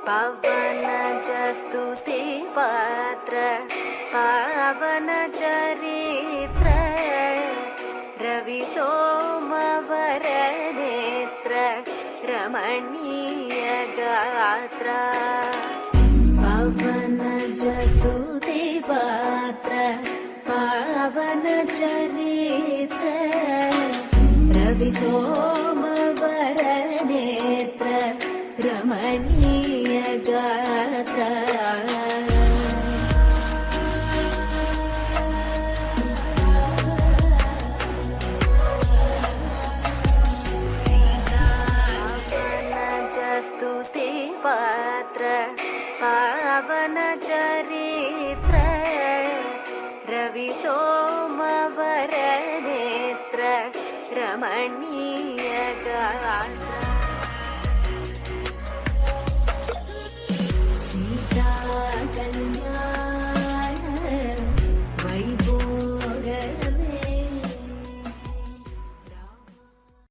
पवनजस्तुति पात्र पावन चरित्र रविसोमवर नेत्र रमणीय गात्र पवनजस्तुति पात्र पावन चरित्र रविसोमवर नेत्र रमणीय गात्र स्तुति पात्र पावन चरित्र रविसोमवर नेत्र रमणीय गात्र।